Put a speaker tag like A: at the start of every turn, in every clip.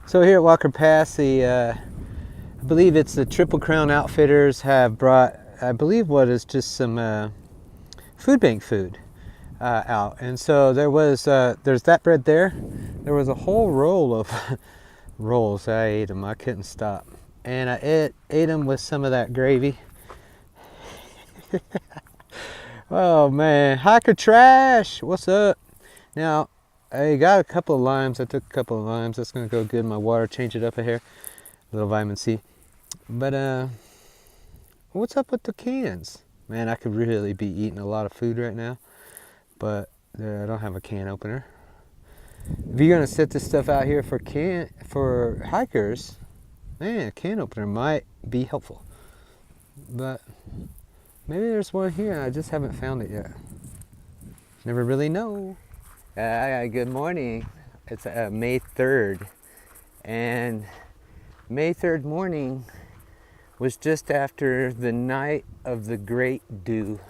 A: So here at Walker Pass, I believe it's the Triple Crown Outfitters have brought, I believe, what is just some food bank food out. And so there's that bread there. There was a whole roll of rolls. I ate them. I couldn't stop. And I ate them with some of that gravy. Oh man, hiker trash. What's up? Now, I got a couple of limes. I took a couple of limes. That's gonna go good in my water. Change it up a hair. A little vitamin C. But what's up with the cans? Man, I could really be eating a lot of food right now, but I don't have a can opener. If you're gonna set this stuff out here for hikers, man, a can opener might be helpful. But maybe there's one here. I just haven't found it yet. Never really know. Good morning. It's May 3rd, and May 3rd morning was just after the night of the great dew.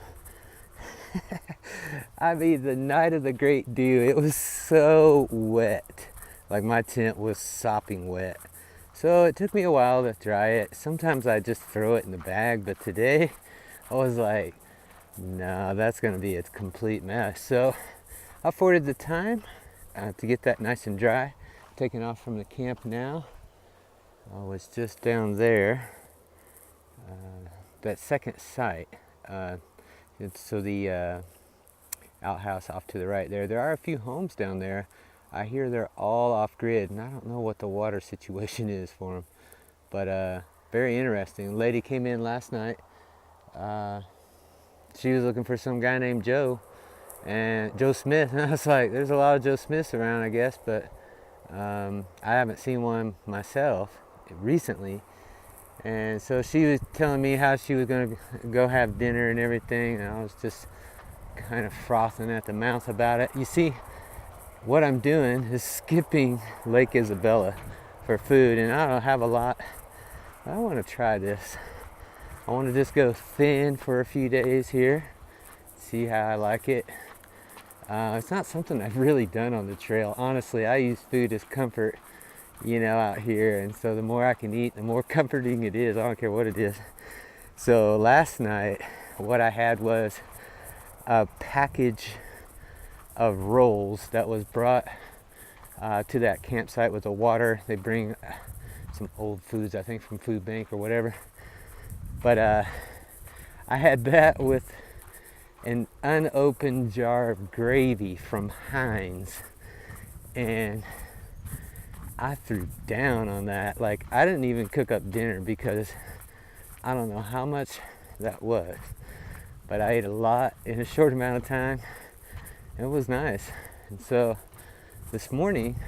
A: I mean, the night of the great dew. It was so wet. Like, my tent was sopping wet. So it took me a while to dry it. Sometimes I just throw it in the bag, but today I was like, no, that's gonna be a complete mess. So I afforded the time to get that nice and dry. Taking off from the camp now. I was just down there, that second site. So the outhouse off to the right there. There are a few homes down there. I hear they're all off grid, and I don't know what the water situation is for them. But very interesting. A lady came in last night. She was looking for some guy named Joe, and Joe Smith. And I was like, there's a lot of Joe Smiths around, I guess, but I haven't seen one myself recently. And so she was telling me how she was going to go have dinner and everything, and I was just kind of frothing at the mouth about it. You see, what I'm doing is skipping Lake Isabella for food, and I don't have a lot. I want to try this. I want to just go thin for a few days here, see how I like it. It's not something I've really done on the trail. Honestly, I use food as comfort, out here, and so the more I can eat, the more comforting it is. I don't care what it is. So last night, what I had was a package of rolls that was brought to that campsite with the water. They bring some old foods, I think, from food bank or whatever. But I had that with an unopened jar of gravy from Heinz, and I threw down on that. Like, I didn't even cook up dinner because I don't know how much that was, but I ate a lot in a short amount of time. It was nice. And so this morning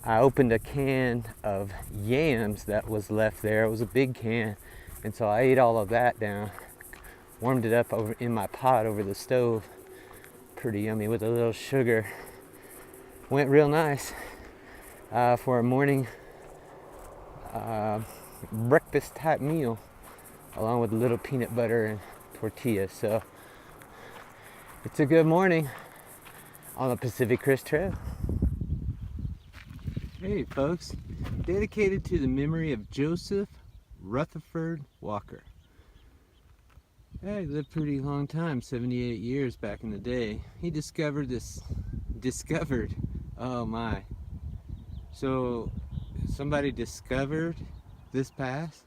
A: I opened a can of yams that was left there. It was a big can, and so I ate all of that down, warmed it up over in my pot over the stove. Pretty yummy with a little sugar. Went real nice for a morning breakfast type meal, along with a little peanut butter and tortillas. So it's a good morning on the Pacific Crest Trail. Hey folks, dedicated to the memory of Joseph Rutherford Walker. He lived a pretty long time, 78 years back in the day. He discovered, oh my. So somebody discovered this pass?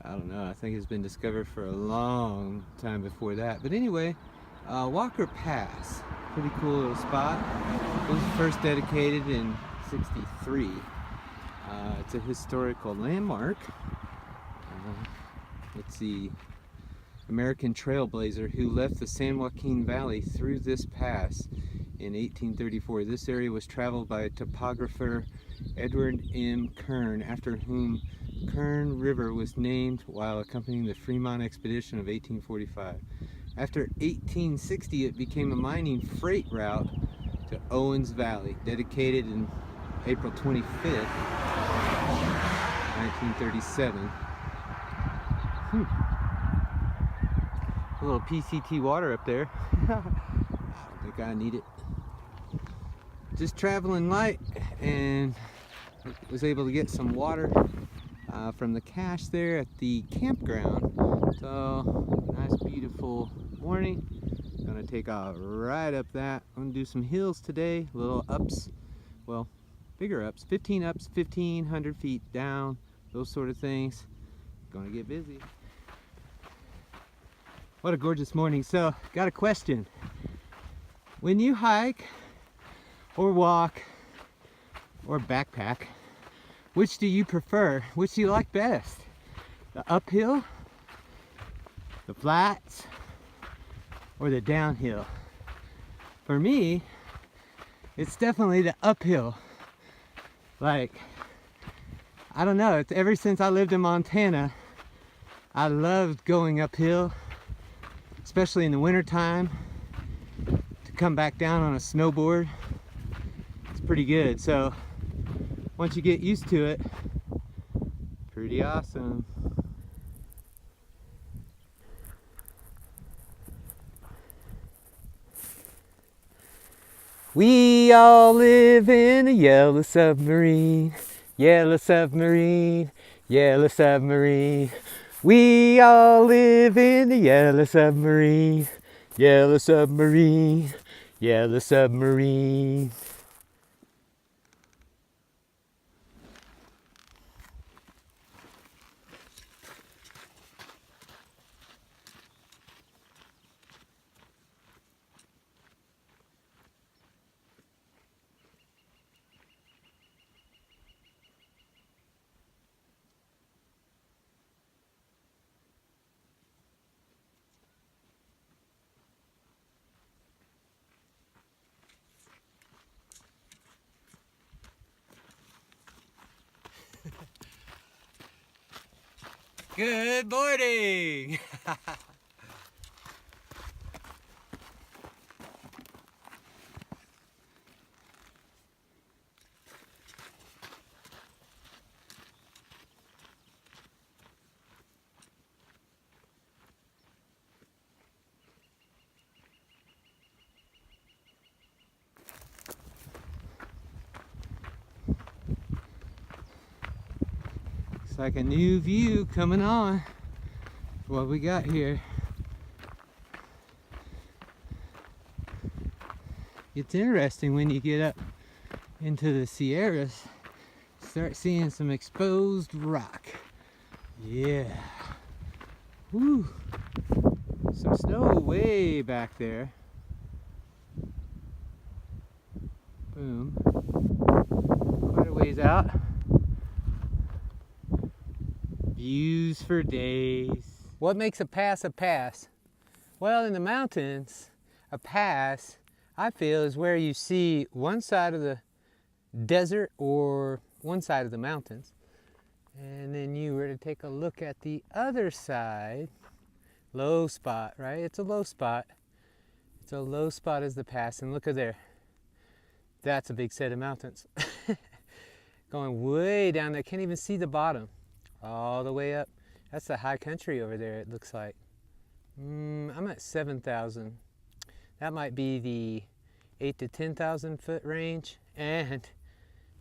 A: I don't know, I think it's been discovered for a long time before that. But anyway, Walker Pass, pretty cool little spot. It was first dedicated in '63. It's a historical landmark. It's the American trailblazer who left the San Joaquin Valley through this pass in 1834. This area was traveled by topographer Edward M. Kern, after whom Kern River was named while accompanying the Fremont expedition of 1845. After 1860, it became a mining freight route to Owens Valley, dedicated in April 25th, 1937. A little PCT water up there. I don't think I need it. just traveling light, and was able to get some water from the cache there at the campground. So nice beautiful morning. Gonna take off right up that. I'm gonna do some hills today, little ups, well, bigger ups, 1,500 feet down, those sort of things. Gonna get busy. What a gorgeous morning. So got a question. When you hike or walk or backpack, which do you prefer? Which do you like best? The uphill, the flats, or the downhill? For me, it's definitely the uphill. Like, I don't know, it's ever since I lived in Montana, I loved going uphill, especially in the winter time, to come back down on a snowboard. It's pretty good. So once you get used to it, pretty awesome. We all live in a yellow submarine, yellow submarine, yellow submarine. We all live in a yellow submarine, yellow submarine, yellow submarine. Good morning! Looks like a new view coming on. What we got here. It's interesting when you get up into the Sierras, start seeing some exposed rock. Yeah. Woo. Some snow way back there. Boom. Quite a ways out. Views for days. What makes a pass a pass? Well, in the mountains, a pass, I feel, is where you see one side of the desert or one side of the mountains, and then you were to take a look at the other side. Low spot, right? It's a low spot. It's a low spot as the pass, and look at there. That's a big set of mountains. Going way down there, can't even see the bottom. All the way up. That's the high country over there, it looks like. I'm at 7,000. That might be the 8 to 10,000 foot range, and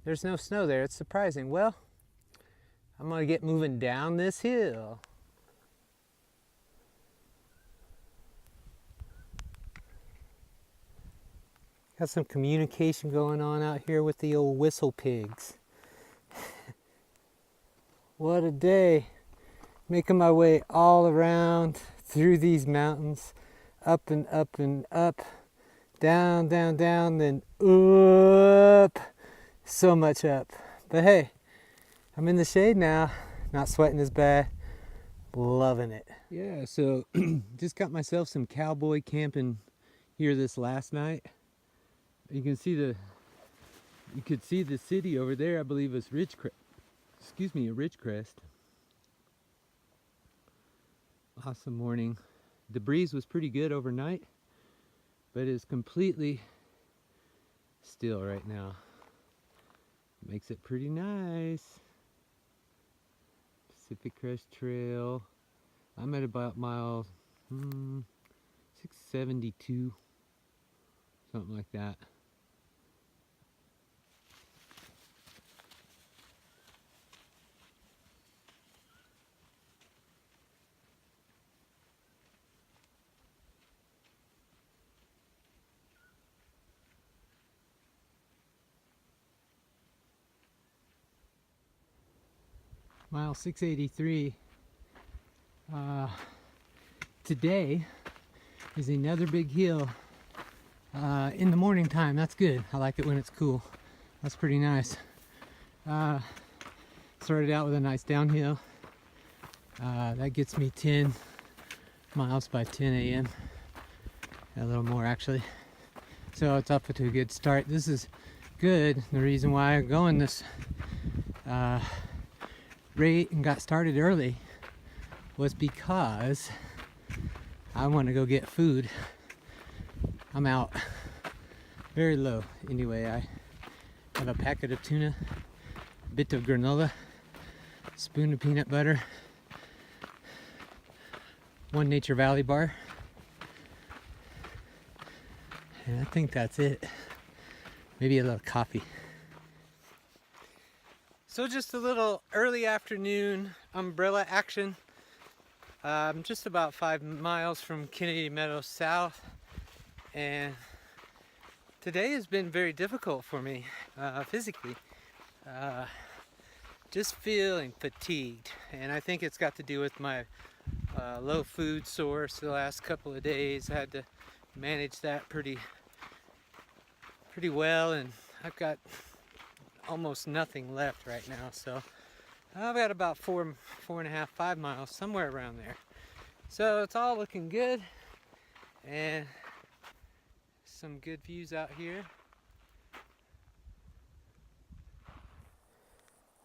A: there's no snow there. It's surprising. Well, I'm gonna get moving down this hill. Got some communication going on out here with the old whistle pigs. What a day. Making my way all around through these mountains, up and up and up, down, down, down, then up. So much up. But hey, I'm in the shade now, not sweating as bad, loving it. Yeah, so just got myself some cowboy camping here this last night. You could see the city over there. I believe it's Ridgecrest. Awesome morning. The breeze was pretty good overnight, but it's completely still right now. Makes it pretty nice. Pacific Crest Trail. I'm at about mile 672, something like that.
B: Mile 683. Today is another big hill in the morning time. That's good. I like it when it's cool. That's pretty nice. Started out with a nice downhill. That gets me 10 miles by 10 a.m. A little more actually. So it's up to a good start. This is good. The reason why I'm going this rate and got started early was because I want to go get food. I'm out very low. Anyway, I have a packet of tuna, a bit of granola, spoon of peanut butter, one Nature Valley bar, and I think that's it. Maybe a little coffee. So just a little early afternoon umbrella action. I'm just about 5 miles from Kennedy Meadows South, and today has been very difficult for me physically. Just feeling fatigued, and I think it's got to do with my low food source the last couple of days. I had to manage that pretty well, and I've got almost nothing left right now, so I've got about 4.5, 5 miles, somewhere around there. So it's all looking good, and some good views out here.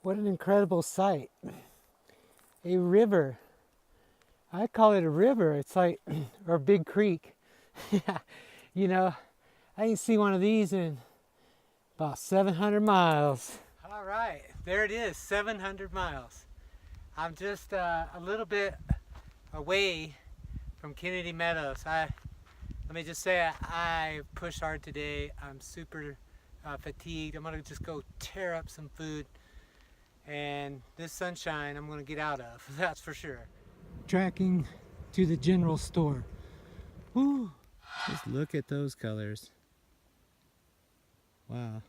B: What an incredible sight. A river. I call it a river. It's like, or a big creek. You know, I didn't see one of these in about 700 miles. All right, there it is, 700 miles. I'm just a little bit away from Kennedy Meadows. Let me just say, I pushed hard today. I'm super fatigued. I'm gonna just go tear up some food, and this sunshine I'm gonna get out of, that's for sure. Tracking to the general store. Woo! Just look at those colors. Wow.